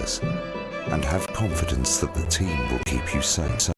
things and have confidence that the team will keep you safe.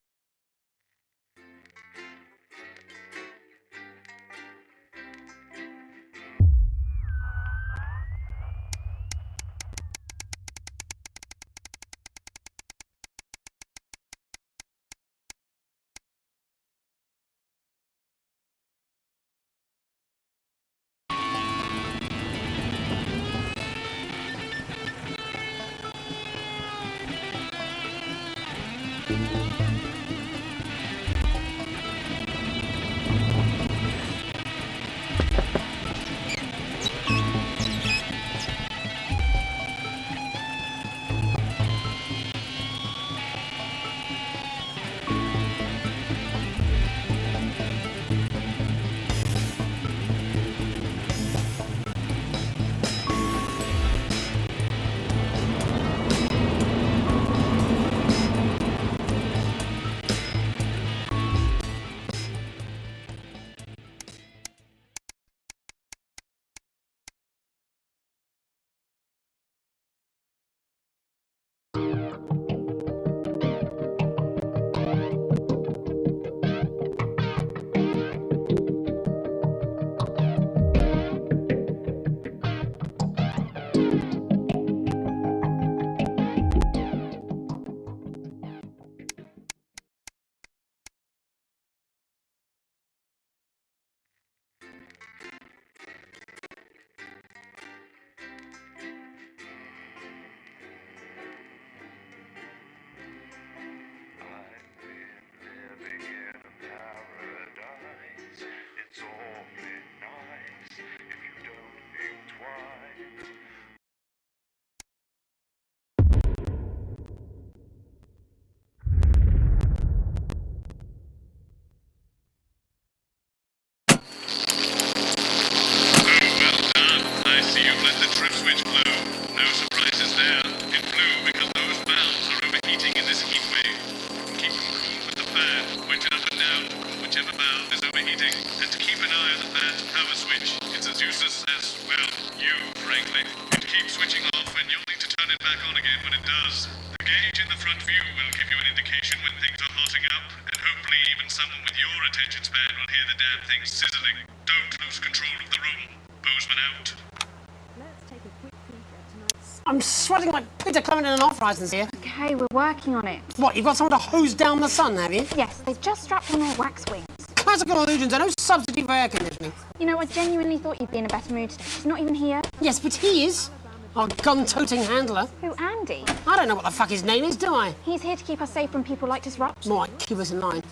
I'm sweating like Peter Clement in an off-licence here. Okay, we're working on it. What, you've got someone to hose down the sun, have you? Yes, they've just strapped on their wax wings. Classical illusions are no substitute for air conditioning. You know, I genuinely thought you'd be in a better mood today. He's not even here. Yes, but he is. Our gun-toting handler. Who, Andy? I don't know what the fuck his name is, do I? He's here to keep us safe from people like Disrupt. More like keep us in line.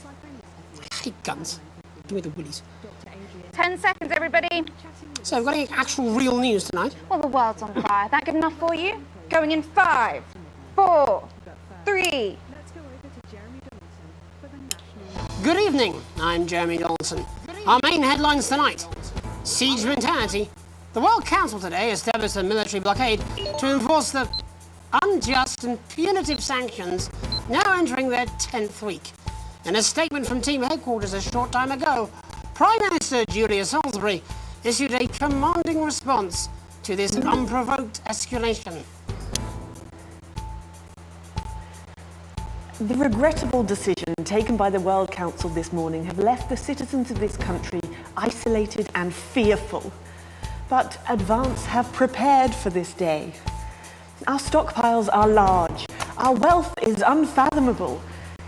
I hate guns. Give me the willies. 10 seconds, everybody. So, we've got any actual real news tonight? Well, the world's on fire. That good enough for you? Going in 5, 4, 3. Good evening, I'm Jeremy Donaldson. Our main headlines tonight. Siege mentality. The World Council today established a military blockade to enforce the unjust and punitive sanctions now entering their 10th week. In a statement from team headquarters a short time ago, Prime Minister Julia Salisbury issued a commanding response to this unprovoked escalation. The regrettable decision taken by the World Council this morning have left the citizens of this country isolated and fearful. But Advance have prepared for this day. Our stockpiles are large, our wealth is unfathomable,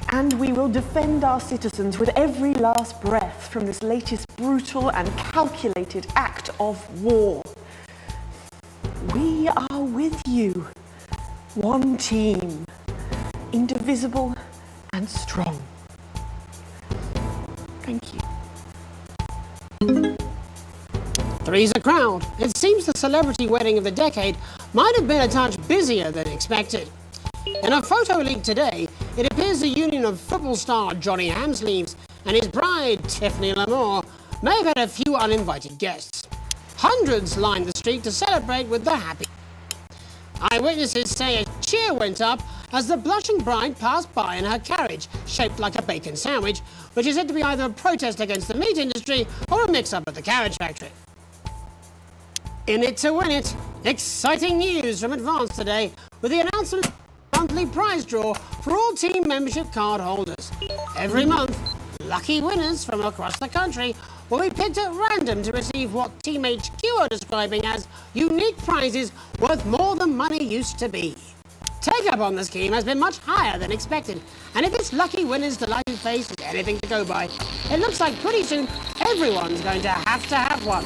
and we will defend our citizens with every last breath from this latest brutal and calculated act of war. We are with you, one team, indivisible and strong. Thank you. Three's a crowd. It seems the celebrity wedding of the decade might have been a touch busier than expected. In a photo leaked today, it appears the union of football star Johnny Hamsleeves and his bride, Tiffany Lamour, may have had a few uninvited guests. Hundreds lined the street to celebrate with the happy. Eyewitnesses say a cheer went up as the blushing bride passed by in her carriage, shaped like a bacon sandwich, which is said to be either a protest against the meat industry or a mix-up at the carriage factory. In it to win it, Exciting news from Advance today with the announcement of a monthly prize draw for all team membership card holders. Every month, lucky winners from across the country will be picked at random to receive what Team HQ are describing as unique prizes worth more than money used to be. Take-up on the scheme has been much higher than expected, and if this lucky winner's delighted face is anything to go by, it looks like pretty soon everyone's going to have one.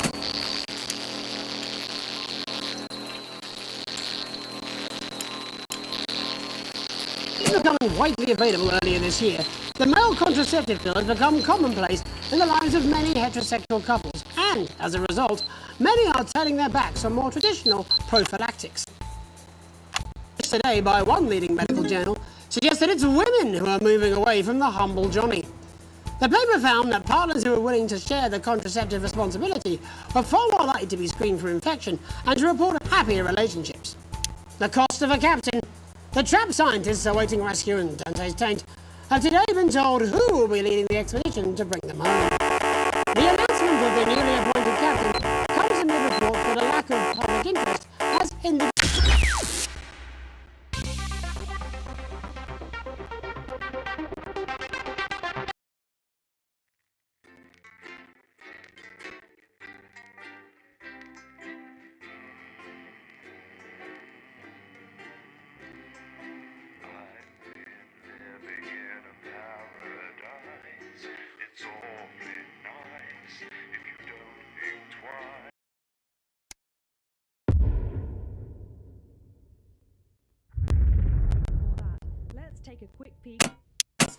Becoming widely available earlier this year, the male contraceptive pill has become commonplace in the lives of many heterosexual couples, and as a result, many are turning their backs on more traditional prophylactics. Today by one leading medical journal suggests that it's women who are moving away from the humble Johnny. The paper found that partners who are willing to share the contraceptive responsibility are far more likely to be screened for infection and to report happier relationships. The cost of a captain. The trapped scientists awaiting rescue in Dante's taint have today been told who will be leading the expedition to bring them home. The announcement of the newly appointed captain comes amid reports that a lack of public interest has hindered. Let's take a quick peek.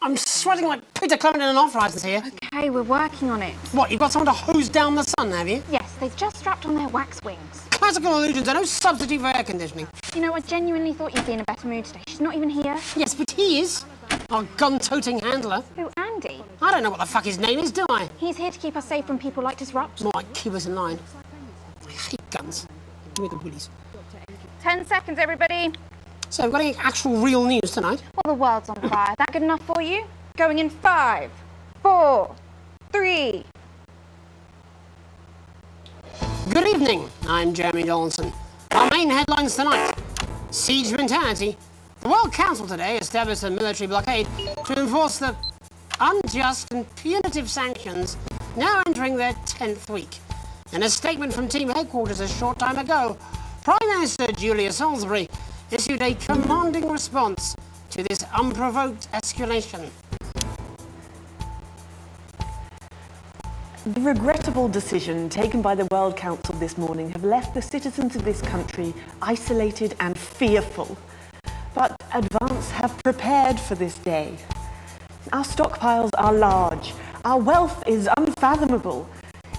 I'm sweating like Peter Clement in an off-licence here. Okay, we're working on it. What, you've got someone to hose down the sun, have you? Yes, they've just strapped on their wax wings. Classical illusions are no substitute for air conditioning. You know, I genuinely thought you'd be in a better mood today. She's not even here. Yes, but he is. Our gun-toting handler. Who, Andy? I don't know what the fuck his name is, do I? He's here to keep us safe from people like Disrupt. More like keep us in line. I hate guns. Give me the willies. 10 seconds, everybody. So, we've got any actual real news tonight? Well, the world's on fire. That good enough for you? Going in 5, 4, 3. Good evening, I'm Jeremy Donaldson. Our main headlines tonight. Siege mentality. The World Council today established a military blockade to enforce the unjust and punitive sanctions now entering their 10th week. In a statement from team headquarters a short time ago, Prime Minister Julia Salisbury issued a commanding response to this unprovoked escalation. The regrettable decision taken by the World Council this morning have left the citizens of this country isolated and fearful. But Advance have prepared for this day. Our stockpiles are large, our wealth is unfathomable,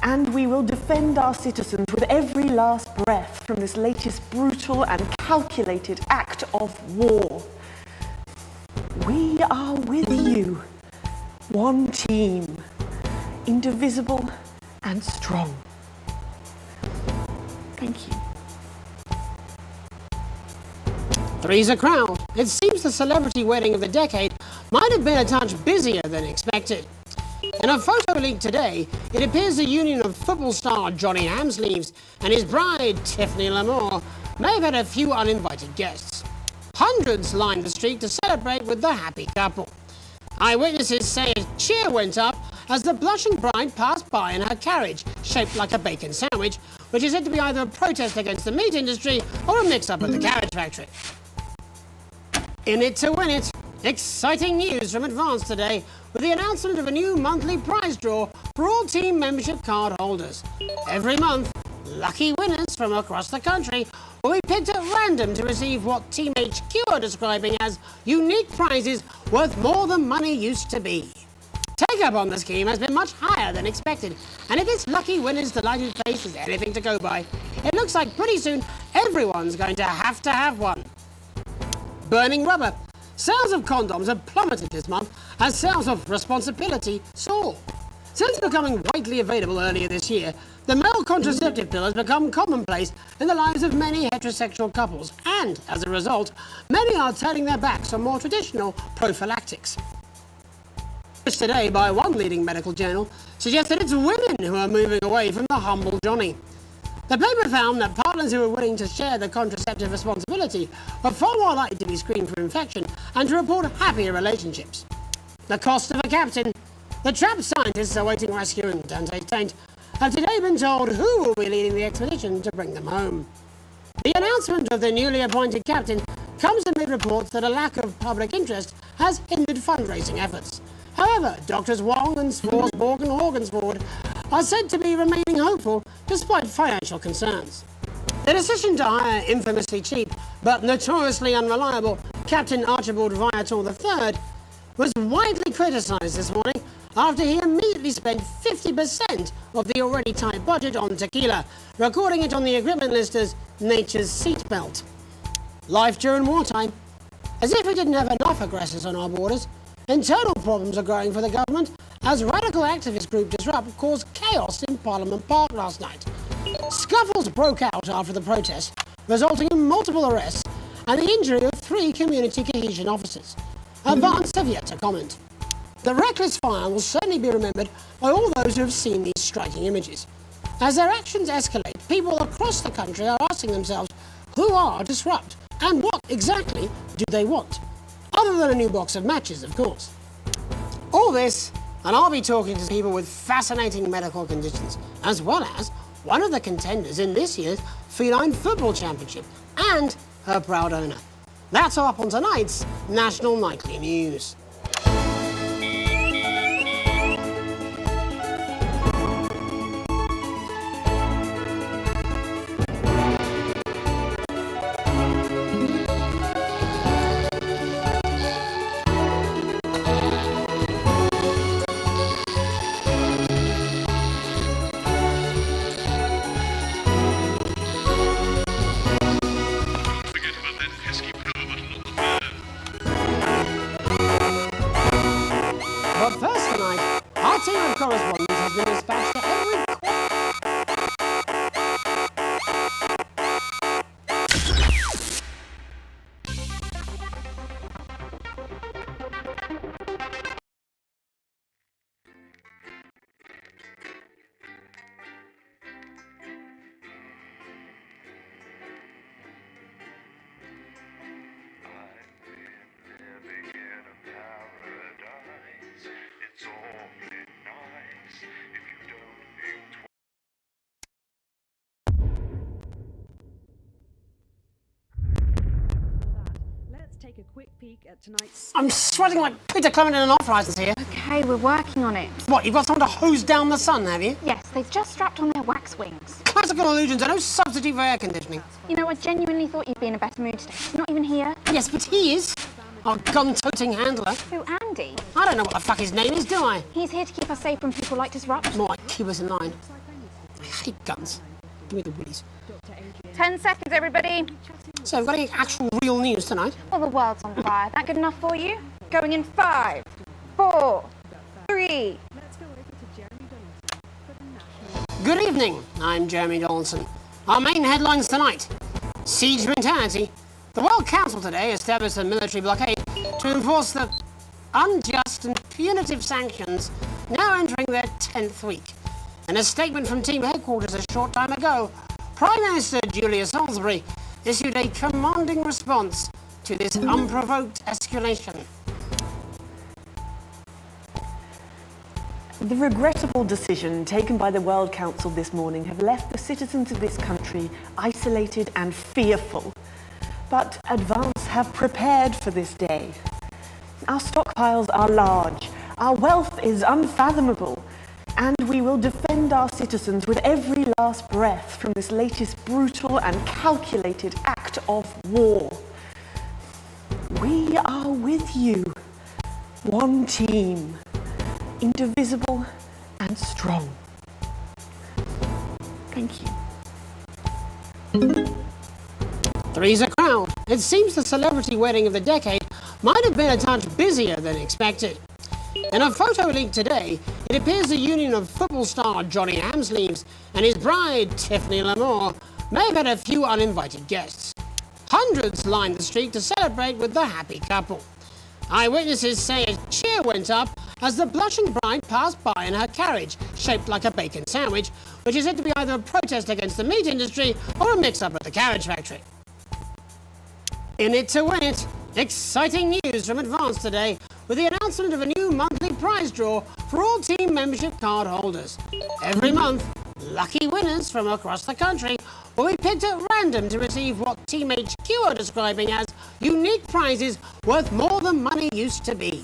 and we will defend our citizens with every last breath from this latest brutal and calculated act of war. We are with you, one team, indivisible and strong. Thank you. Three's a crowd. It seems the celebrity wedding of the decade might have been a touch busier than expected. In a photo leaked today, it appears the union of football star Johnny Hamsleeves and his bride, Tiffany Lamour, may have had a few uninvited guests. Hundreds lined the street to celebrate with the happy couple. Eyewitnesses say a cheer went up as the blushing bride passed by in her carriage, shaped like a bacon sandwich, which is said to be either a protest against the meat industry or a mix-up at the carriage factory. In it to win it. Exciting news from Advance today with the announcement of a new monthly prize draw for all team membership card holders. Every month, lucky winners from across the country will be picked at random to receive what Team HQ are describing as unique prizes worth more than money used to be. Take-up on the scheme has been much higher than expected, and if this lucky winner's delighted face is anything to go by, it looks like pretty soon everyone's going to have one. Burning rubber. Sales of condoms have plummeted this month as sales of responsibility soar. Since becoming widely available earlier this year, the male contraceptive pill has become commonplace in the lives of many heterosexual couples, and as a result, many are turning their backs on more traditional prophylactics. Today by one leading medical journal suggests that it's women who are moving away from the humble Johnny. The paper found that partners who were willing to share the contraceptive responsibility were far more likely to be screened for infection and to report happier relationships. The cost of a captain. The trapped scientists awaiting rescue in Dante's Taint have today been told who will be leading the expedition to bring them home. The announcement of the newly appointed captain comes amid reports that a lack of public interest has hindered fundraising efforts. However, Doctors Wong and Swarsborg and Horgensford are said to be remaining hopeful despite financial concerns. The decision to hire infamously cheap but notoriously unreliable Captain Archibald Viator III was widely criticised this morning after he immediately spent 50% of the already tight budget on tequila, recording it on the equipment list as nature's seatbelt. Life during wartime. As if we didn't have enough aggressors on our borders, internal problems are growing for the government as radical activist group Strawb caused chaos in Parliament Park last night. Scuffles broke out after the protest, resulting in multiple arrests and the injury of 3 community cohesion officers. Advance have yet to comment. The reckless fire will certainly be remembered by all those who have seen these striking images. As their actions escalate, people across the country are asking themselves, who are Disrupt and what exactly do they want? Other than a new box of matches, of course. All this, and I'll be talking to people with fascinating medical conditions, as well as one of the contenders in this year's Feline Football Championship and her proud owner. That's all up on tonight's National Nightly News. But first tonight, our team of correspondents has been dispatched to every Let's take a quick peek at tonight's... I'm sweating like Peter Clement in an off-licence here. Okay, we're working on it. What, you've got someone to hose down the sun, have you? Yes, they've just strapped on their wax wings. Classical illusions are no substitute for air conditioning. You know, I genuinely thought you'd be in a better mood today. He's not even here. Yes, but he is. Our gun-toting handler. Who, Andy? I don't know what the fuck his name is, do I? He's here to keep us safe from people like Disrupt. More like keep us in line. I hate guns. Give me the willies. 10 seconds, everybody. So, we've got any actual real news tonight? Well, the world's on fire. That good enough for you? Going in 5, 4, 3. Let's go over to Jeremy Donaldson for the national... Good evening, I'm Jeremy Donaldson. Our main headlines tonight. Siege mentality. The World Council today established a military blockade to enforce the unjust and punitive sanctions now entering their 10th week. In a statement from team headquarters a short time ago, Prime Minister Julia Salisbury issued a commanding response to this unprovoked escalation. The regrettable decision taken by the World Council this morning have left the citizens of this country isolated and fearful. But Advance have prepared for this day. Our stockpiles are large, our wealth is unfathomable, and we will defend our citizens with every last breath from this latest brutal and calculated act of war. We are with you, one team, indivisible and strong. Thank you. Three's a crowd. It seems the celebrity wedding of the decade might have been a touch busier than expected. In a photo leaked today, it appears the union of football star Johnny Hamsleeves and his bride Tiffany Lamour may have had a few uninvited guests. Hundreds lined the street to celebrate with the happy couple. Eyewitnesses say a cheer went up as the blushing bride passed by in her carriage, shaped like a bacon sandwich, which is said to be either a protest against the meat industry or a mix-up at the carriage factory. In it to win it, exciting news from Advance today with the announcement of a new monthly prize draw for all team membership card holders. Every month, lucky winners from across the country will be picked at random to receive what Team HQ are describing as unique prizes worth more than money used to be.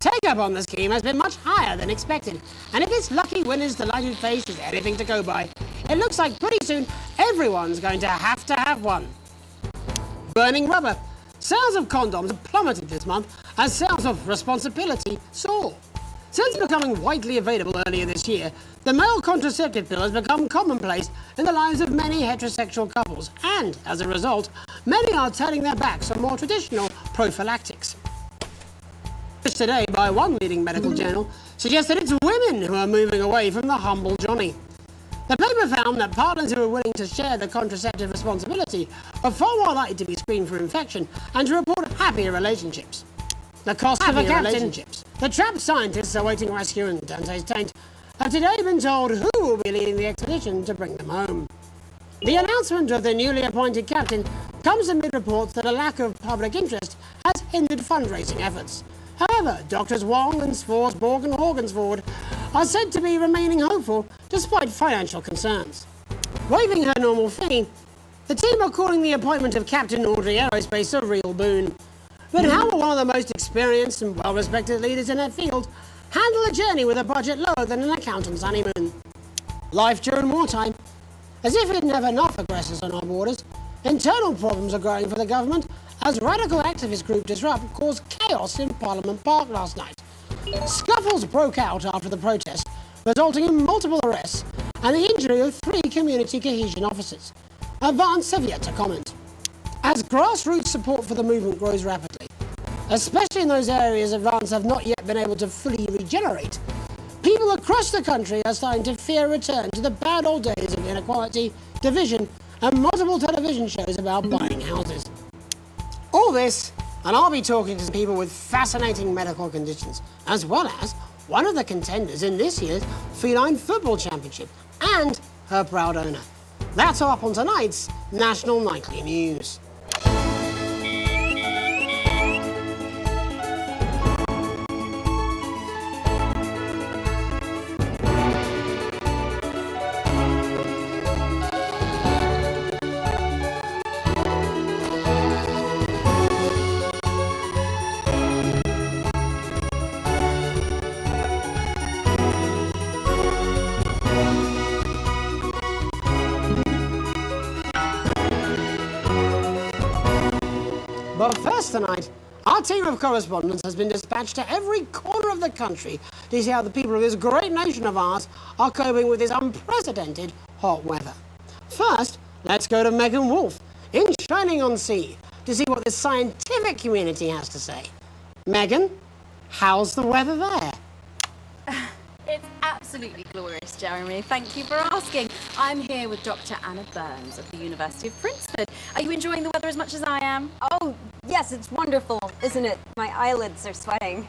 Take-up on the scheme has been much higher than expected, and if this lucky winner's delighted face is anything to go by, it looks like pretty soon everyone's going to have one. Burning rubber. Sales of condoms plummeted this month as sales of responsibility soar. Since becoming widely available earlier this year, the male contraceptive pill has become commonplace in the lives of many heterosexual couples, and as a result, many are turning their backs on more traditional prophylactics. Today, by one leading medical journal, suggests that it's women who are moving away from the humble Johnny. The paper found that partners who are willing to share the contraceptive responsibility are far more likely to be screened for infection and to report happier relationships. The cost of a relationships. The trapped scientists awaiting rescue in Dante's taint have today been told who will be leading the expedition to bring them home. The announcement of the newly appointed captain comes amid reports that a lack of public interest has hindered fundraising efforts. However, Doctors Wong and Sforsborg and Horgensford are said to be remaining hopeful despite financial concerns. Waiving her normal fee, the team are calling the appointment of Captain Audrey Aerospace a real boon. But how will one of the most experienced and well-respected leaders in her field handle a journey with a budget lower than an accountant's honeymoon? Life during wartime. As if we didn't have enough aggressors on our borders, internal problems are growing for the government as radical activist group Disrupt caused chaos in Parliament Park last night. Scuffles broke out after the protest, resulting in multiple arrests and the injury of 3 community cohesion officers. Advance have yet to comment. As grassroots support for the movement grows rapidly, especially in those areas Advance have not yet been able to fully regenerate, people across the country are starting to fear a return to the bad old days of inequality, division, and multiple television shows about buying houses. All this, and I'll be talking to people with fascinating medical conditions, as well as one of the contenders in this year's Feline Football Championship, and her proud owner. That's all up on tonight's National Nightly News. But first tonight, our team of correspondents has been dispatched to every corner of the country to see how the people of this great nation of ours are coping with this unprecedented hot weather. First, let's go to Megan Wolf in Shining-on-Sea to see what the scientific community has to say. Megan, how's the weather there? It's absolutely glorious, Jeremy. Thank you for asking. I'm here with Dr. Anna Burns of the University of Princeton. Are you enjoying the weather as much as I am? Oh, yes, it's wonderful, isn't it? My eyelids are sweating.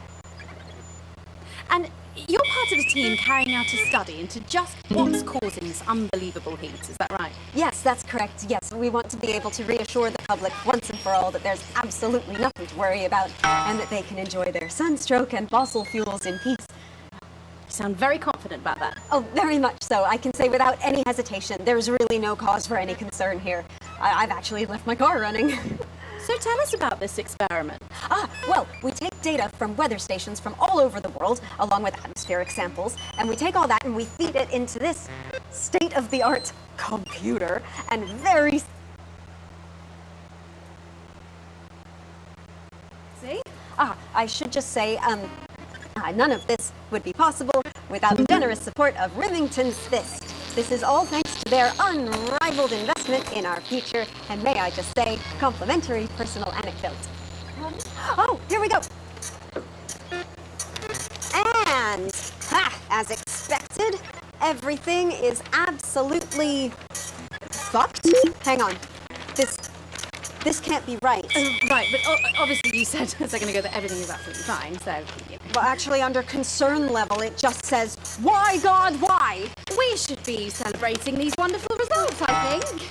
And you're part of a team carrying out a study into just what's causing this unbelievable heat, is that right? Yes, that's correct. Yes, we want to be able to reassure the public once and for all that there's absolutely nothing to worry about and that they can enjoy their sunstroke and fossil fuels in peace. You sound very confident about that. Oh, very much so. I can say without any hesitation, there's really no cause for any concern here. I've actually left my car running. So tell us about this experiment. Well, we take data from weather stations from all over the world, along with atmospheric samples, and we take all that and we feed it into this state-of-the-art computer, and very... See? I should just say, none of this would be possible without the generous support of Remington's Fist. This is all thanks to their unrivaled investment in our future, and may I just say, complimentary personal anecdote. Oh, here we go. And, as expected, everything is absolutely fucked. Hang on. This can't be right. Right, but obviously you said a second ago that everything is absolutely fine, so... You know. Well, actually, under concern level, it just says, why, God, why? We should be celebrating these wonderful results, I think.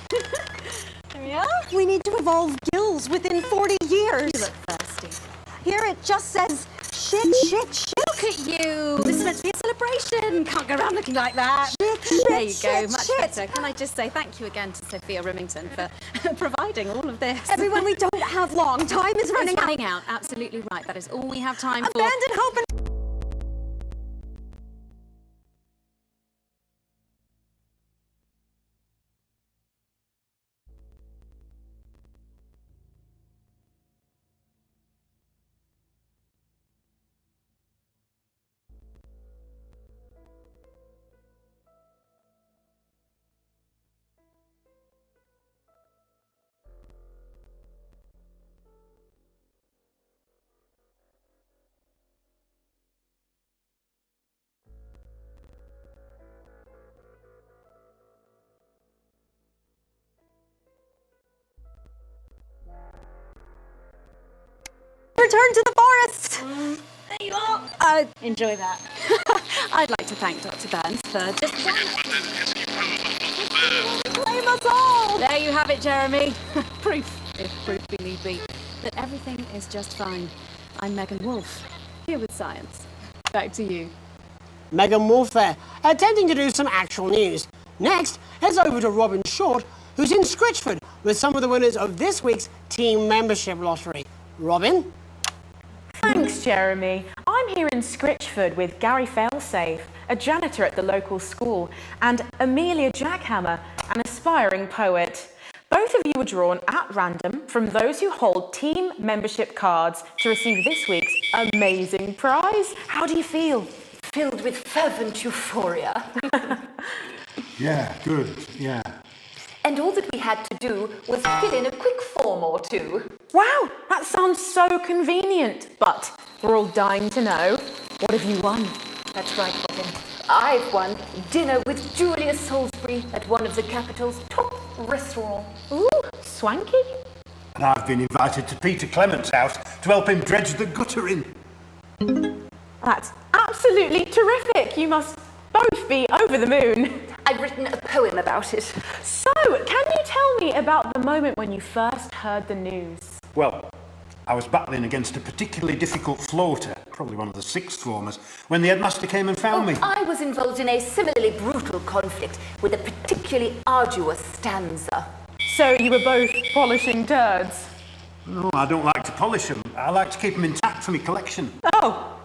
There we are. We need to evolve gills within 40 years. You look thirsty. Here it just says, shit, shit, shit. Look at you. This is meant to be a celebration. Can't go around looking like that. Shit, There you go, shit, much shit. better. Can I just say thank you again to Sophia Remington for providing all of this. Everyone, we don't have long. Time is running It's out. running out. Absolutely right. That is all we have time for. Abandon hope and... Return to the forest! There you are. Enjoy that. I'd like to thank Dr. Burns for just Blame us all! There you have it, Jeremy. Proof, if proof be need be, that everything is just fine. I'm Megan Wolfe, here with science. Back to you. Megan Wolfe there, attempting to do some actual news. Next, heads over to Robin Short, who's in Scritchford with some of the winners of this week's team membership lottery. Robin? Thanks, Jeremy. I'm here in Scritchford with Gary Failsafe, a janitor at the local school, and Amelia Jackhammer, an aspiring poet. Both of you were drawn at random from those who hold team membership cards to receive this week's amazing prize. How do you feel? Filled with fervent euphoria. Yeah, good, yeah. And all that we had to do was fill in a quick form or two. Wow, that sounds so convenient. But we're all dying to know, what have you won? That's right, Robin. I've won dinner with Julia Salisbury at one of the capital's top restaurants. Ooh, swanky. And I've been invited to Peter Clement's house to help him dredge the gutter in. That's absolutely terrific. You must both be over the moon. I've written a poem about it. So, can you tell me about the moment when you first heard the news? Well, I was battling against a particularly difficult floater, probably one of the sixth formers, when the headmaster came and found me. I was involved in a similarly brutal conflict with a particularly arduous stanza. So you were both polishing turds? No, I don't like to polish them. I like to keep them intact for my collection. Oh!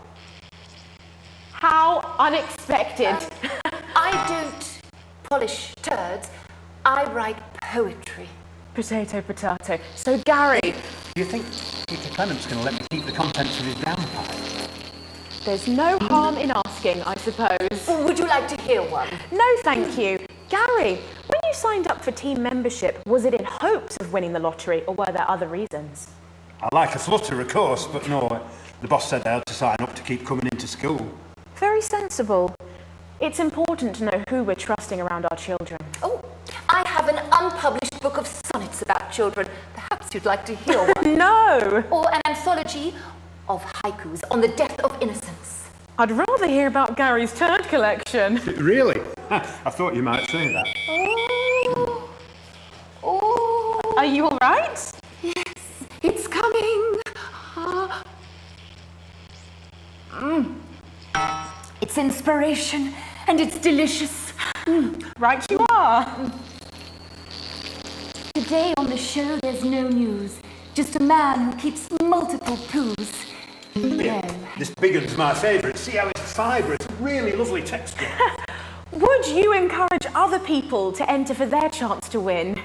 How unexpected. I don't polish turds. I write poetry. Potato, potato. So, Gary... Do you think Peter Clement's going to let me keep the contents of his downpipe? There's no harm in asking, I suppose. Would you like to hear one? No, thank you. Gary, when you signed up for team membership, was it in hopes of winning the lottery, or were there other reasons? I like a flutter, of course, but no, the boss said I had to sign up to keep coming into school. Very sensible. It's important to know who we're trusting around our children. Oh, I have an unpublished book of sonnets about children. Perhaps you'd like to hear one. No! Or an anthology of haikus on the death of innocence. I'd rather hear about Gary's turd collection. Really? I thought you might say that. Oh. Oh. Are you all right? Yes, it's coming. It's inspiration and it's delicious. Right you are. Today on the show there's no news. Just a man who keeps multiple poos. Yeah, this big one's my favourite. See how it's fibrous, really lovely texture. Would you encourage other people to enter for their chance to win?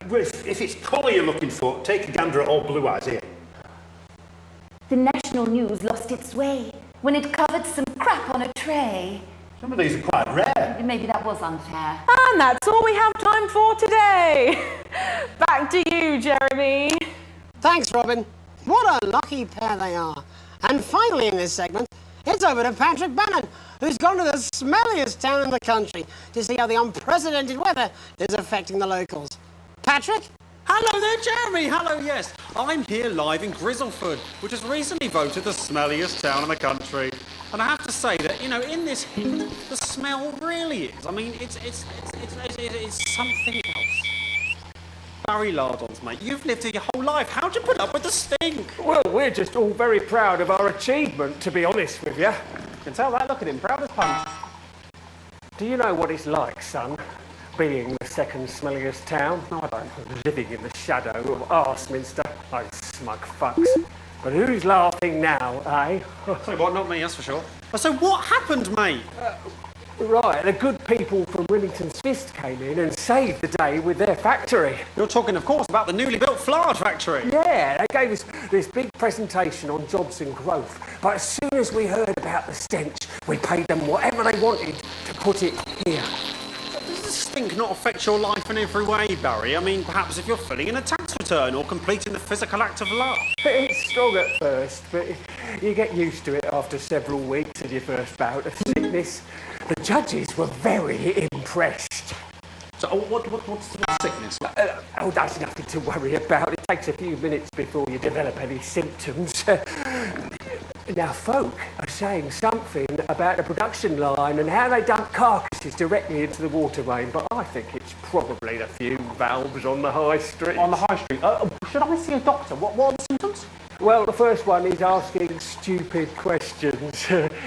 Well, if it's colour you're looking for, take a gander at all blue eyes here. The national news lost its way when it covered some crap on a tray. Some of these are quite rare. Maybe that was unfair. And that's all we have time for today. Back to you, Jeremy. Thanks, Robin. What a lucky pair they are. And finally in this segment, it's over to Patrick Bannon, who's gone to the smelliest town in the country to see how the unprecedented weather is affecting the locals. Patrick? Hello there, Jeremy. Hello, yes. I'm here live in Grizzleford, which was recently voted the smelliest town in the country. And I have to say that, you know, in this heat, the smell really is. I mean, it's something else. Barry Lardons, mate, you've lived here your whole life. How'd you put up with the stink? Well, we're just all very proud of our achievement, to be honest with you. You can tell that. Look at him, proud as punch. Do you know what it's like, son? Being the second smelliest town? No, I don't. Living in the shadow of Arseminster. Those smug fucks. But who's laughing now, eh? So what, not me, that's for sure. So what happened, mate? Right, the good people from Remington's Fist came in and saved the day with their factory. You're talking, of course, about the newly built flour factory. Yeah, they gave us this big presentation on jobs and growth. But as soon as we heard about the stench, we paid them whatever they wanted to put it here. Does the stink not affect your life in every way, Barry? I mean, perhaps if you're filling in a tax return or completing the physical act of love. It's strong at first, but you get used to it after several weeks of your first bout of sickness. The judges were very impressed. So what's the sickness? Oh, that's nothing to worry about. It takes a few minutes before you develop any symptoms. Now, folk are saying something about the production line and how they dump carcasses directly into the water main, but I think it's probably the fume valves on the high street. On the high street? Should I see a doctor? What are the symptoms? Well, the first one is asking stupid questions.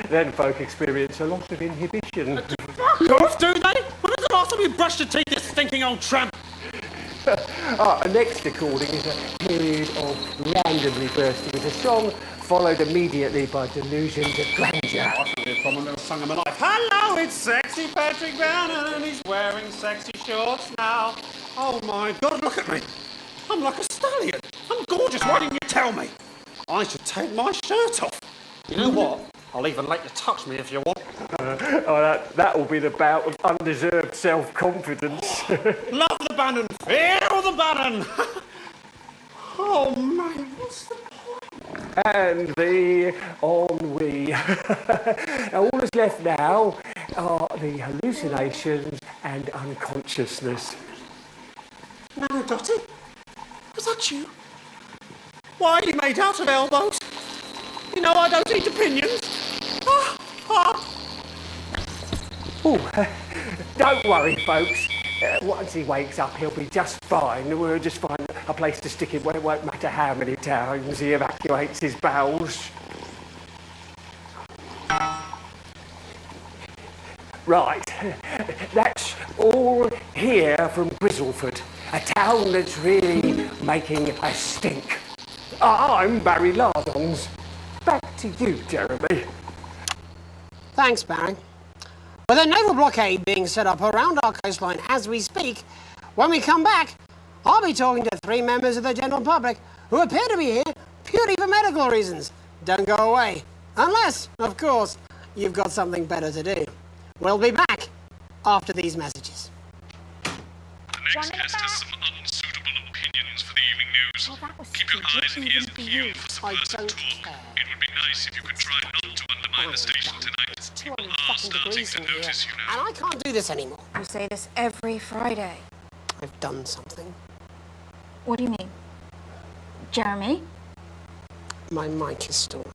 Then folk experience a loss of inhibition. Off, do they? When was the last time you brushed your teeth, you stinking old tramp? The next recording is a period of randomly bursting into song, followed immediately by delusions of grandeur. I should be a problem that was sung in my life. Hello, it's sexy Patrick Bannon, and he's wearing sexy shorts now. Oh my God, look at me. I'm like a stallion. I'm gorgeous. Why didn't you tell me? I should take my shirt off. You know what? I'll even let you touch me if you want. That will be the bout of undeserved self-confidence. Love the Bannon. Feel the Bannon. Oh, man, what's the point? And the ennui. All that's left now are the hallucinations and unconsciousness. Nano Dotty? Was that you? Why are you made out of elbows? You know I don't eat opinions. Don't worry, folks. Once he wakes up, he'll be just fine. We'll just find a place to stick him where it won't matter how many times he evacuates his bowels. Right, that's all here from Grizzleford, a town that's really making a stink. I'm Barry Lardons. Back to you, Jeremy. Thanks, Barry. With a naval blockade being set up around our coastline as we speak, when we come back, I'll be talking to 3 members of the general public who appear to be here purely for medical reasons. Don't go away. Unless, of course, you've got something better to do. We'll be back after these messages. The next guest has some unsuitable opinions for the evening news. Keep your eyes and ears peeled for subversive talk. It would be nice if you could try not to undermine the station tonight. People are starting to notice you now. And I can't do this anymore. You say this every Friday. I've done something. What do you mean? Jeremy? My mic is still on.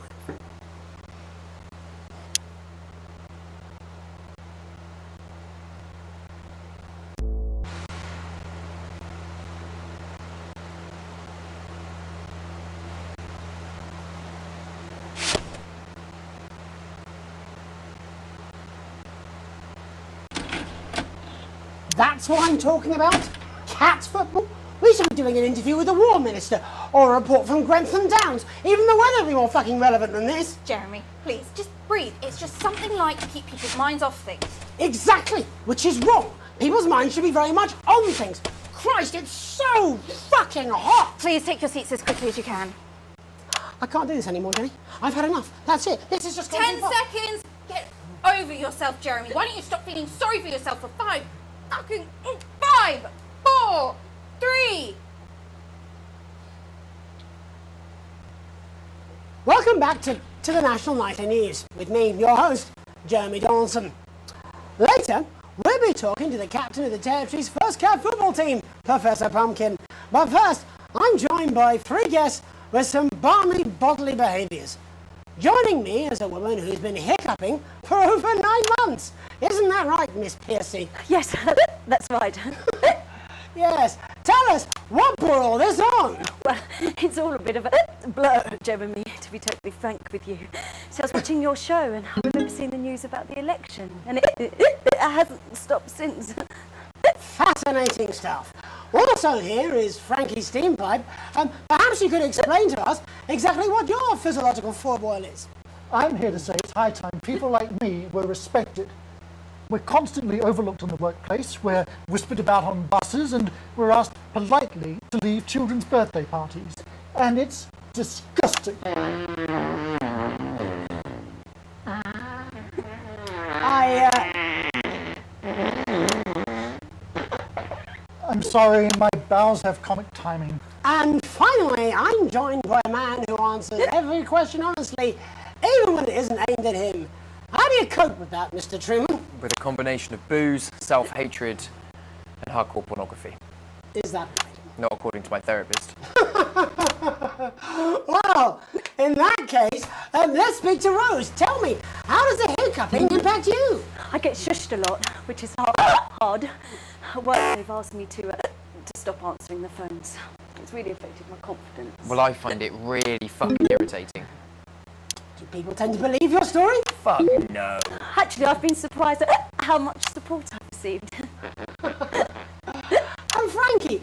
That's what I'm talking about? Cat football? We should be doing an interview with the War Minister or a report from Grentham Downs. Even the weather will be more fucking relevant than this. Jeremy, please, just breathe. It's just something light to keep people's minds off things. Exactly, which is wrong. People's minds should be very much on things. Christ, it's so fucking hot. Please take your seats as quickly as you can. I can't do this anymore, Jenny. I've had enough. That's it. This is just 10 seconds. Get over yourself, Jeremy. Why don't you stop feeling sorry for yourself for 5, 4, 3. Welcome back to the National Nightly News with me, your host, Jeremy Donaldson. Later, we'll be talking to the captain of the Territory's first cat football team, Professor Pumpkin, But first, I'm joined by 3 guests with some balmy bodily behaviours. Joining me is a woman who's been hiccuping for over 9 months. Isn't that right, Miss Piercy? Yes, that's right. Yes. Tell us, what brought all this on? Well, it's all a bit of a blur, Jeremy, to be totally frank with you. So I was watching your show and I remember seeing the news about the election, and it hasn't stopped since. Fascinating stuff. Also here is Frankie Steampipe. Perhaps you could explain to us exactly what your physiological fourboil is. I'm here to say it's high time people like me were respected. We're constantly overlooked in the workplace, we're whispered about on buses, and we're asked politely to leave children's birthday parties. And it's disgusting. I'm sorry, my bowels have comic timing. And finally, I'm joined by a man who answers every question honestly, even when it isn't aimed at him. How do you cope with that, Mr. Truman? With a combination of booze, self-hatred, and hardcore pornography. Is that right? Not according to my therapist. Well, in that case, let's speak to Rose. Tell me, how does the hiccuping impact you? I get shushed a lot, which is hard. At work, they've asked me to stop answering the phones. It's really affected my confidence. Well, I find it really fucking irritating. Do people tend to believe your story? Fuck no. Actually, I've been surprised at how much support I've received. And Frankie,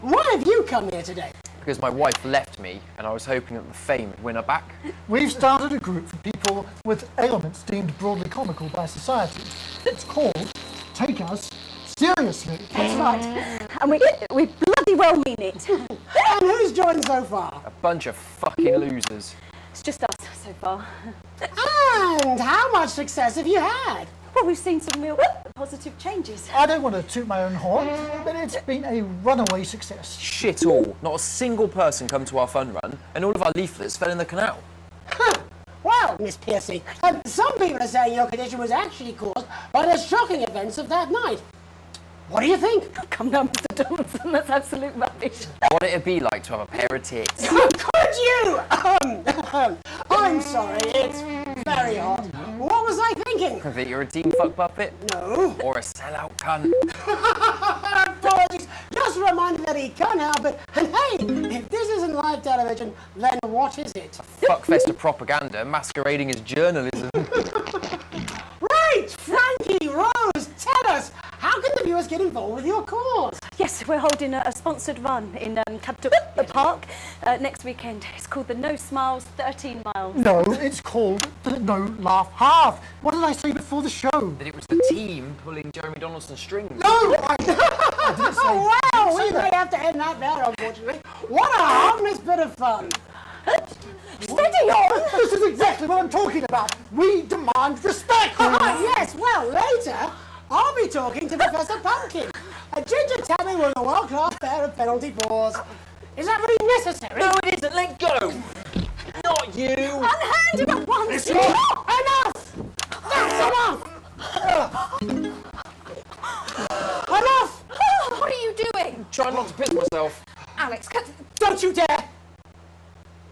why have you come here today? Because my wife left me, and I was hoping that the fame would win her back. We've started a group for people with ailments deemed broadly comical by society. It's called Take Us Seriously. That's right. And we bloody well mean it. And who's joined so far? A bunch of fucking losers. It's just us so far. And how much success have you had? Well, we've seen some real positive changes. I don't want to toot my own horn, but it's been a runaway success. Shit all. Not a single person come to our fun run, and all of our leaflets fell in the canal. Huh. Well, Miss Piercy, some people are saying your condition was actually caused by the shocking events of that night. What do you think? Come down, Mr. Donaldson, that's absolute rubbish. What it'd be like to have a pair of tits. Could you? I'm sorry, it's very hot. What was I thinking? That you're a team fuck puppet? No. Or a sellout cunt? Apologies. Just a reminder that he can't help it. And hey, if this isn't live television, then what is it? Fuckfest of propaganda masquerading as journalism. Right, Frankie, Rose, tell us, how can the viewers get involved with your cause? Yes, we're holding a sponsored run in Capital Park next weekend. It's called the No Smiles 13 Miles. No, it's called the No Laugh Half. What did I say before the show? That it was the team pulling Jeremy Donaldson's strings. No, I didn't say. Well, we may have to end that there, unfortunately. What a harmless bit of fun. Steady on! This is exactly what I'm talking about. We demand respect. Yes, well, later, I'll be talking to Professor Pumpkin, a ginger tabby with a world-class pair of penalty paws. Is that really necessary? No, it isn't. Let go. Not you. Unhand him at once. Enough! That's enough! Enough! What are you doing? Trying not to piss myself. Alex, cut. Don't you dare!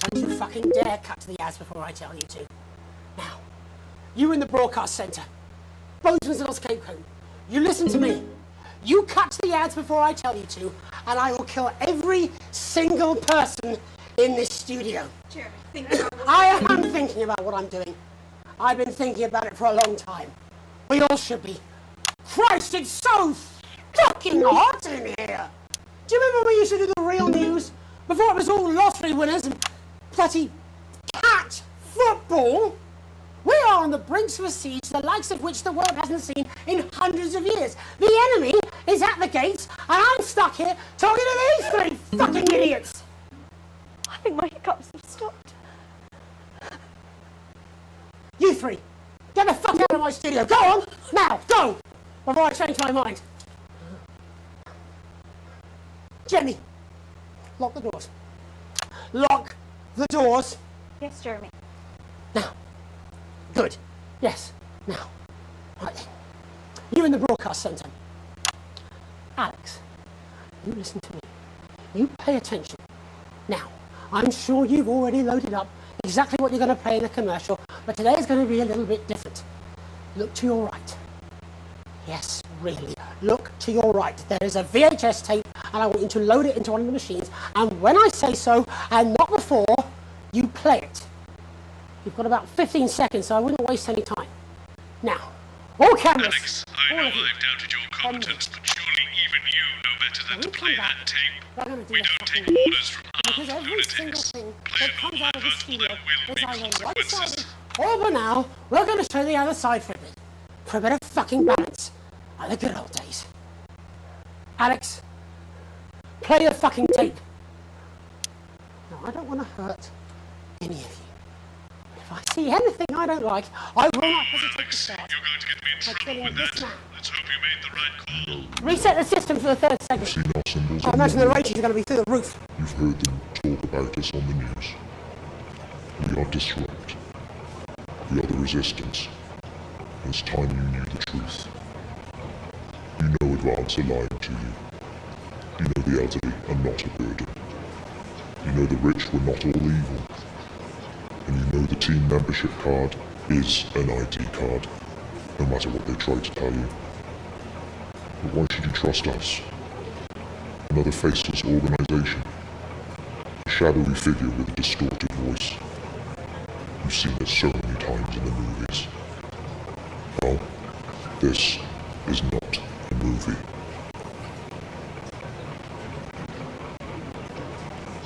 Don't you fucking dare cut to the ads before I tell you to. Now, you in the broadcast centre, Bozeman's Little Scapegoat, you listen to me. You cut to the ads before I tell you to, and I will kill every single person in this studio. Jeremy, think about what I am thinking about what I'm doing. I've been thinking about it for a long time. We all should be. Christ, it's so fucking hot in here. Do you remember we used to do the real news? Before it was all lottery winners and bloody cat football? We are on the brinks of a siege the likes of which the world hasn't seen in hundreds of years. The enemy is at the gates, and I'm stuck here talking to these 3 fucking idiots. I think my hiccups have stopped. You 3, get the fuck out of my studio. Go on, now, go, before I change my mind. Jenny, lock the doors. Lock the doors. Yes, Jeremy. Now. Good. Yes. Now. Right then. You in the broadcast centre. Alex, you listen to me. You pay attention. Now, I'm sure you've already loaded up exactly what you're going to play in the commercial, but today is going to be a little bit different. Look to your right. Yes, really, look to your right. There is a VHS tape, and I want you to load it into one of the machines, and when I say so, and not before, you play it. You've got about 15 seconds, so I wouldn't waste any time. Now, all cameras. Alex, I know I've doubted your competence, but surely even you know better than to play that tape. We don't take orders from because every single thing that comes out of the studio is either one-sided or banal. We're going to show the other side for a bit. For a bit of fucking balance. Like the good old days. Alex, play the fucking tape. Now, I don't want to hurt any of you. If I see anything I don't like, I will not hesitate to start. You're going to get me in trouble with that. Let's hope you made the right call. Reset the system for the third segment. I imagine the ratings are going to be through the roof. You've heard them talk about us on the news. We are Disrupt. We are the Resistance. It's time you knew the truth. You know Advance are lying to you. You know the elderly are not a burden. You know the rich were not all evil. And you know the team membership card is an ID card, no matter what they try to tell you. But why should you trust us? Another faceless organization. A shadowy figure with a distorted voice. You've seen it so many times in the movies. Well, this is not a movie.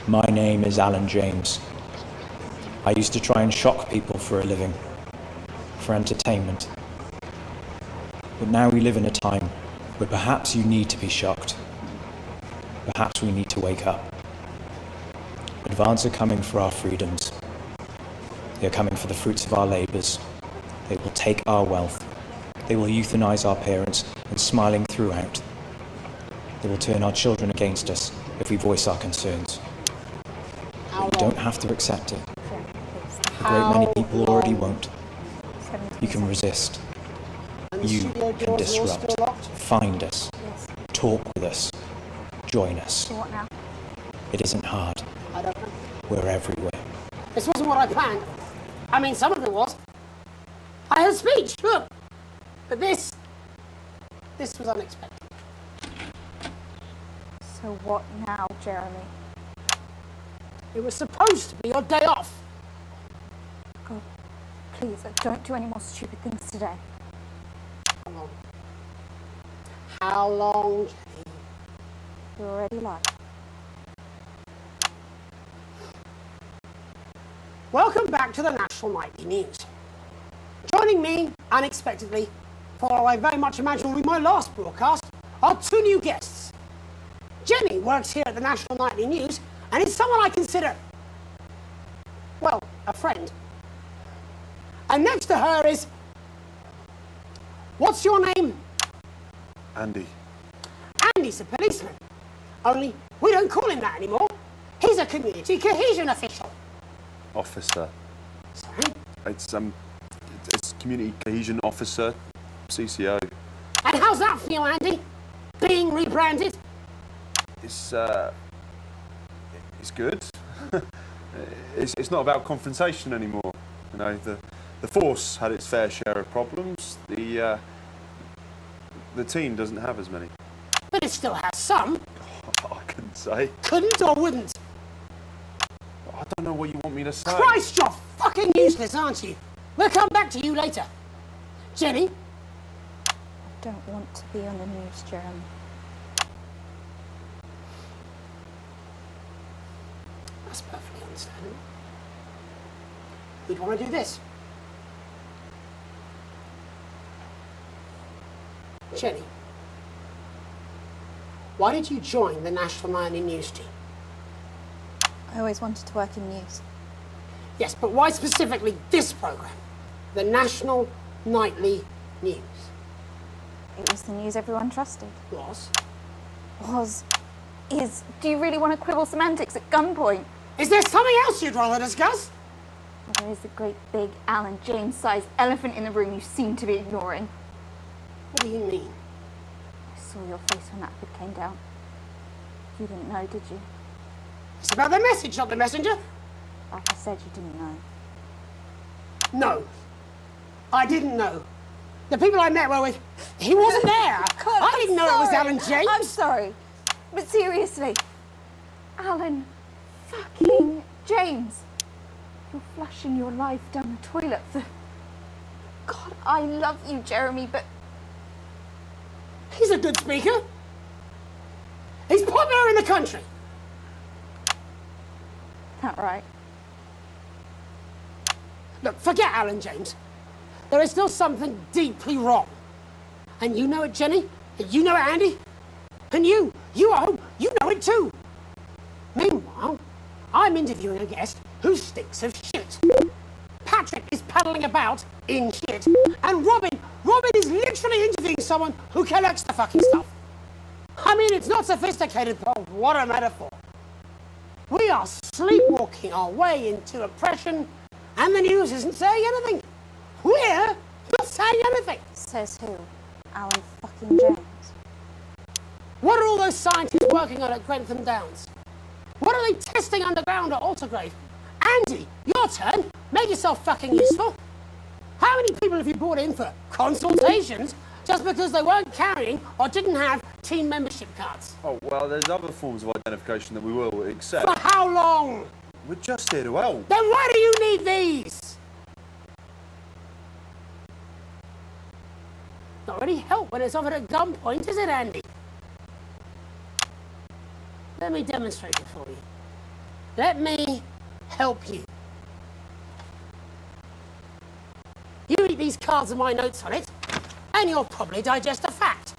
My name is Alan James. I used to try and shock people for a living, for entertainment. But now we live in a time where perhaps you need to be shocked. Perhaps we need to wake up. Advance are coming for our freedoms. They are coming for the fruits of our labours. They will take our wealth. They will euthanize our parents and smiling throughout. They will turn our children against us if we voice our concerns. But you don't have to accept it. A great many people already won't. You can resist. You can disrupt. Find us. Talk with us. Join us. What now? It isn't hard. I don't know. We're everywhere. This wasn't what I planned. I mean, some of it was. I had a speech, look. But this was unexpected. So what now, Jeremy? It was supposed to be your day off. God, please, don't do any more stupid things today. How long? How long, Jenny? You already lied. Welcome back to the National Nightly News. Joining me, unexpectedly, for what I very much imagine will be my last broadcast, are two new guests. Jenny works here at the National Nightly News and is someone I consider, well, a friend. And next to her is, what's your name? Andy. Andy's a policeman. Only we don't call him that anymore. He's a community cohesion official. Officer. Sorry? It's Community Cohesion Officer, CCO. And how's that for you, Andy? Being rebranded? It's good. it's not about confrontation anymore. You know, the force had its fair share of problems. The team doesn't have as many. But it still has some. I couldn't say. Couldn't or wouldn't? I don't know what you want me to say. Christ, you're fucking useless, aren't you? We'll come back to you later. Jenny? I don't want to be on the news, Jeremy. That's perfectly understandable. We'd want to do this. Jenny, why did you join the National Nightly News team? I always wanted to work in news. Yes, but why specifically this programme? The National Nightly News. It was the news everyone trusted. Was. Is. Do you really want to quibble semantics at gunpoint? Is there something else you'd rather discuss? Well, there is a great big Alan James-sized elephant in the room you seem to be ignoring. What do you mean? I saw your face when that hood came down. You didn't know, did you? It's about the message, not the messenger. Like I said, you didn't know. No. I didn't know. The people I met were with... He wasn't there. God, I didn't know it was sorry. Alan James. I'm sorry. But seriously, Alan fucking James. You're flushing your life down the toilet for... God, I love you, Jeremy, but... He's a good speaker. He's popular in the country. That right? Look, forget Alan James. There is still something deeply wrong. And you know it, Jenny. And you know it, Andy. And you at home, you know it too. Meanwhile, I'm interviewing a guest who stinks of shit. Patrick is paddling about in shit. And Robin is literally interviewing someone who collects the fucking stuff. I mean, it's not sophisticated, but what a metaphor. We are sleepwalking our way into oppression, and the news isn't saying anything. We're not saying anything. Says who? Alan fucking James. What are all those scientists working on at Grentham Downs? What are they testing underground at Altergrave? Andy, your turn. Make yourself fucking useful. How many people have you brought in for consultations just because they weren't carrying or didn't have team membership cards? Oh, well, there's other forms of identification that we will accept. For how long? We're just here to help. Then why do you need these? Not really help when it's offered at gunpoint, is it, Andy? Let me demonstrate it for you. Let me help you. You read these cards with my notes on it, and you'll probably digest a fact.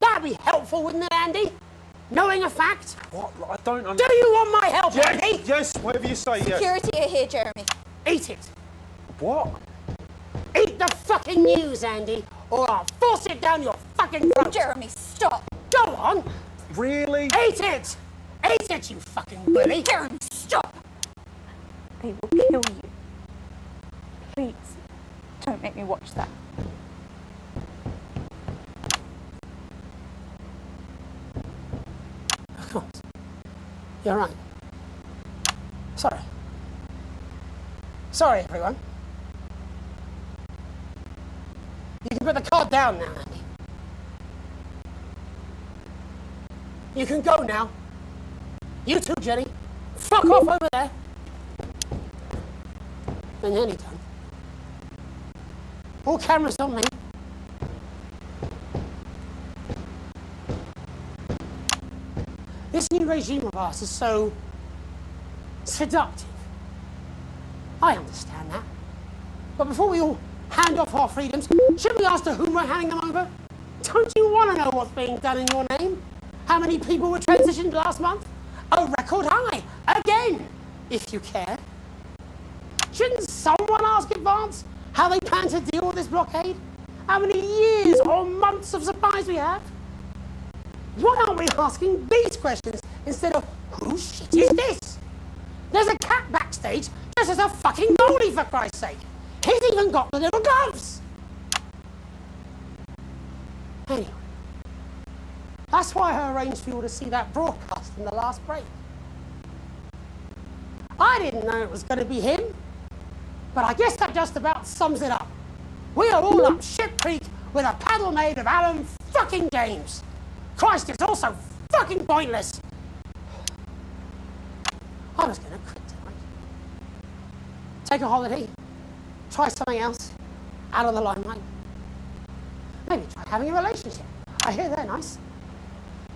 That'd be helpful, wouldn't it, Andy? Knowing a fact? What? I don't understand. Do you want my help, Yes, Andy? yes, whatever you say, yes. Security are here, Jeremy. Eat it. What? Eat the fucking news, Andy, or I'll force it down your fucking throat. Jeremy, stop. Go on. Really? Eat it. Eat it, you fucking bully. Jeremy, stop. They will kill you. Please, don't make me watch that. Of course. You're right. Sorry. Sorry, everyone. You can put the card down now, Andy. You can go now. You too, Jenny. Fuck off over there. Then nearly done. All cameras on me. This new regime of ours is so seductive. I understand that. But before we all hand off our freedoms, should we ask to whom we're handing them over? Don't you want to know what's being done in your name? How many people were transitioned last month? A record high. Again, if you care. Shouldn't someone ask Advance how they plan to deal with this blockade? How many years or months of supplies we have? Why aren't we asking these questions instead of whose shit is this? There's a cat backstage just as a fucking goalie, for Christ's sake. He's even got the little gloves. Anyway, that's why I arranged for you all to see that broadcast in the last break. I didn't know it was going to be him, but I guess that just about sums it up. We are all up shit creek with a paddle made of Alan fucking James. Christ, it's all so fucking pointless. I was going to quit tonight. Take a holiday. Try something else. Out of the limelight. Maybe try having a relationship. I hear they're nice.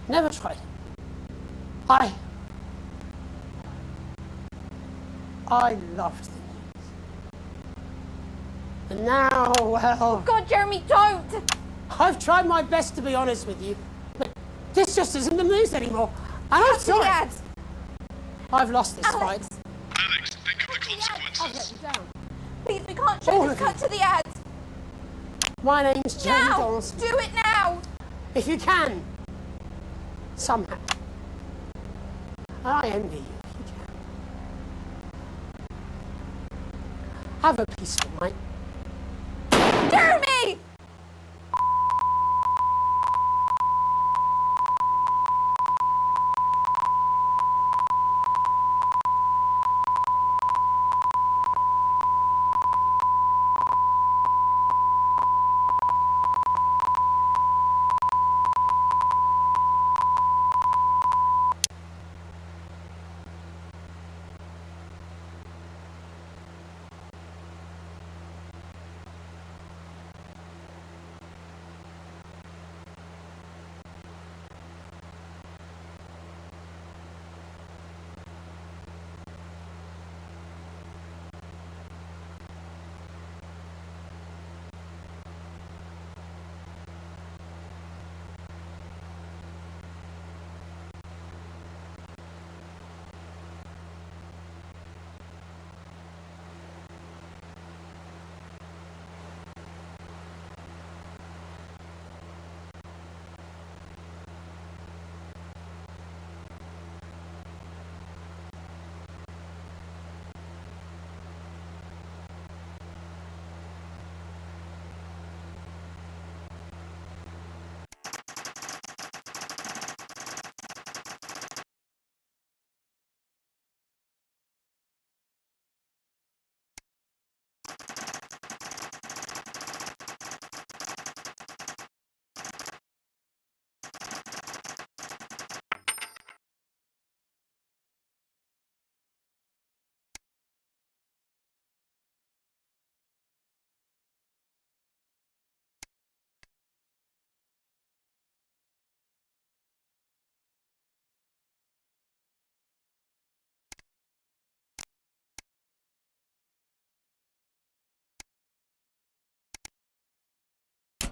Never tried it. I loved the news. And now, well... God, Jeremy, don't! I've tried my best to be honest with you, but this just isn't the news anymore. And I'm sorry. Ads. I've lost this fight. Alex, think of the consequences. I'll get you down. Please, we can't show this. Cut to the ads. My name's Jeremy Now! Donaldson. Do it now! If you can. Somehow. I envy you if you can. Have a peaceful night. Jeremy!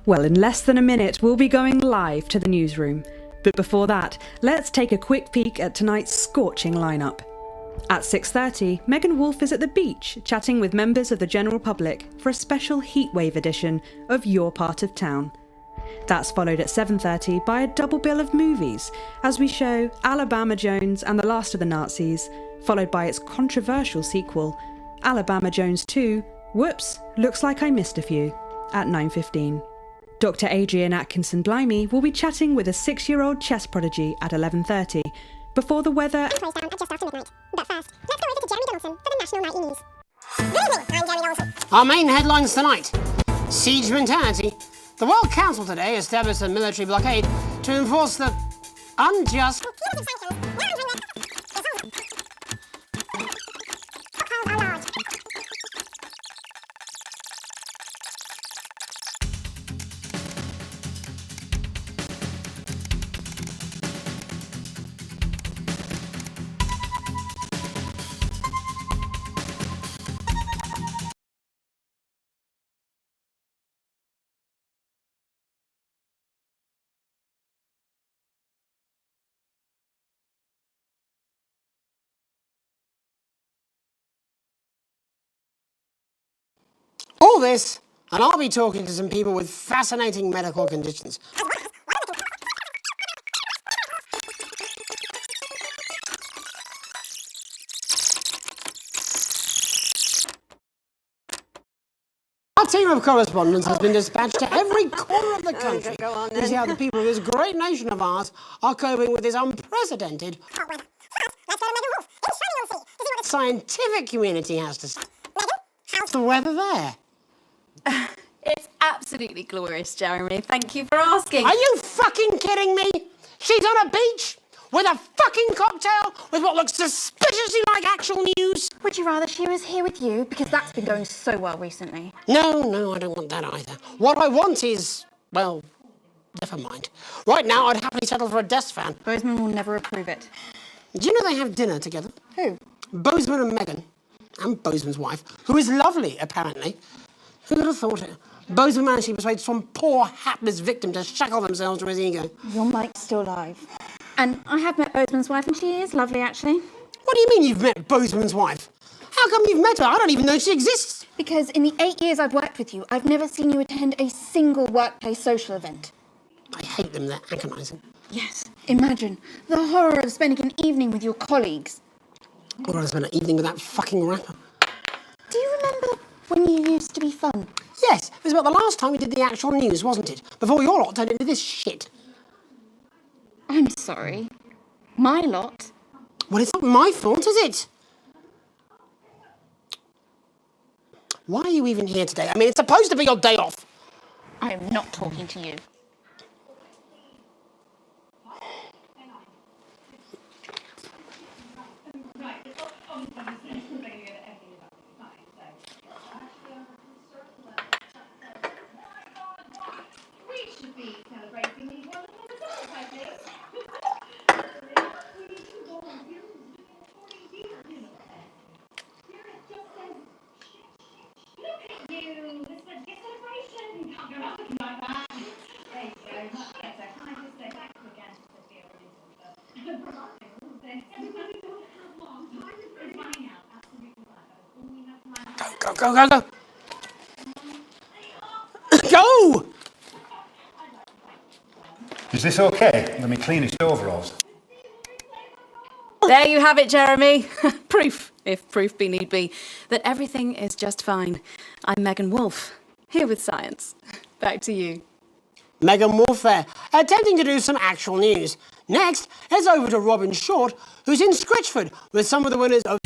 Well, in less than a minute, we'll be going live to the newsroom. But before that, let's take a quick peek at tonight's scorching lineup. At 6:30, Megan Wolfe is at the beach chatting with members of the general public for a special heatwave edition of Your Part of Town. That's followed at 7:30 by a double bill of movies as we show Alabama Jones and the Last of the Nazis, followed by its controversial sequel, Alabama Jones 2, Whoops, Looks Like I Missed a Few, at 9:15. Dr. Adrian Atkinson Blimey will be chatting with a 6-year-old chess prodigy at 11:30, before the weather. Close down at just after midnight. But first, let's go over to Jeremy Donaldson for the National Nightly News. Good evening, I'm Jeremy Donaldson. Our main headlines tonight. Siege mentality. The World Council today established a military blockade to enforce the unjust. All this, and I'll be talking to some people with fascinating medical conditions. Our team of correspondents has been dispatched to every corner of the country to see how the people of this great nation of ours are coping with this unprecedented scientific community has to say. How's the weather there? It's absolutely glorious, Jeremy. Thank you for asking. Are you fucking kidding me? She's on a beach with a fucking cocktail with what looks suspiciously like actual news. Would you rather she was here with you? Because that's been going so well recently. No, I don't want that either. What I want is, well, never mind. Right now, I'd happily settle for a desk fan. Bozeman will never approve it. Do you know they have dinner together? Who? Bozeman and Megan. And Bozeman's wife, who is lovely, apparently. Who would have thought it? Bozeman managed to persuade some poor, hapless victim to shackle themselves to his ego. Your mic's still live. And I have met Bozeman's wife, and she is lovely, actually. What do you mean you've met Bozeman's wife? How come you've met her? I don't even know she exists. Because in the 8 years I've worked with you, I've never seen you attend a single workplace social event. I hate them, they're agonising. Yes. Imagine the horror of spending an evening with your colleagues. Or I spent an evening with that fucking rapper. Do you remember when you used to be fun? Yes, it was about the last time we did the actual news, wasn't it? Before your lot turned into this shit. I'm sorry. My lot? Well, it's not my fault, is it? Why are you even here today? I mean, it's supposed to be your day off. I am not talking to you. Go! Go! Is this okay? Let me clean his overalls. There you have it, Jeremy. Proof, if proof be need be, that everything is just fine. I'm Megan Wolfe, here with science. Back to you. Megan Wolfe there, attempting to do some actual news. Next, heads over to Robin Short, who's in Scritchford with some of the winners of...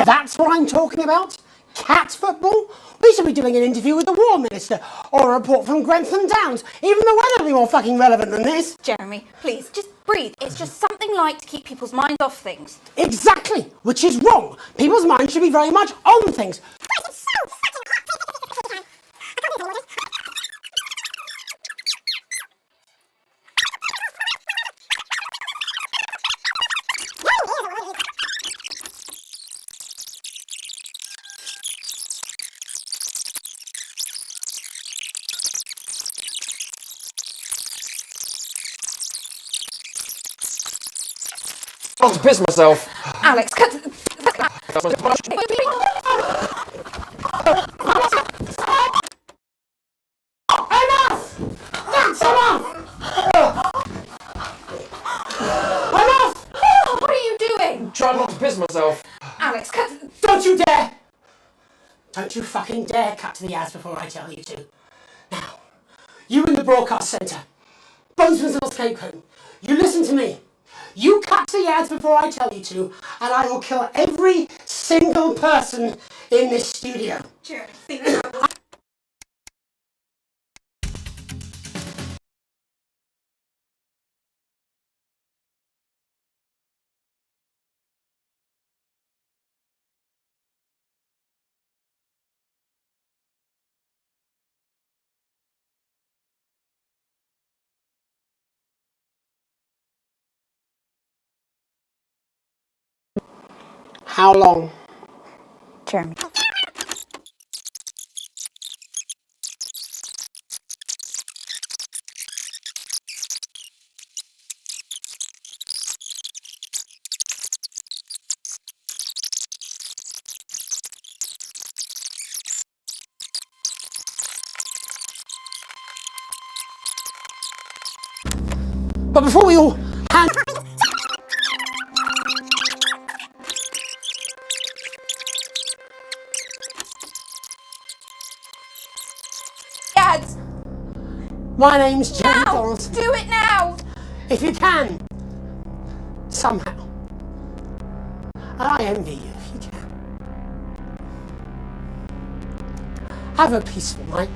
That's what I'm talking about. Cat football? We should be doing an interview with the War Minister or a report from Grentham Downs. Even the weather will be more fucking relevant than this. Jeremy, please, just breathe. It's just something light to keep people's minds off things. Exactly, which is wrong. People's minds should be very much on things. I want to piss myself. Alex, cut. Enough! That's enough! Enough! What are you doing? Trying not to piss myself. Alex, cut. Don't you dare! Don't you fucking dare cut to the ads before I tell you to. Now, you in the broadcast centre, Bonesman's Cape Cod, you listen to me. You cut to the ads before I tell you to, and I will kill every single person in this studio. Jeremy, How long? Jeremy. But before we all hand... Ads! My name's Jeremy Now! Donaldson. Do it now! If you can. Somehow. And I envy you if you can. Have a peaceful night.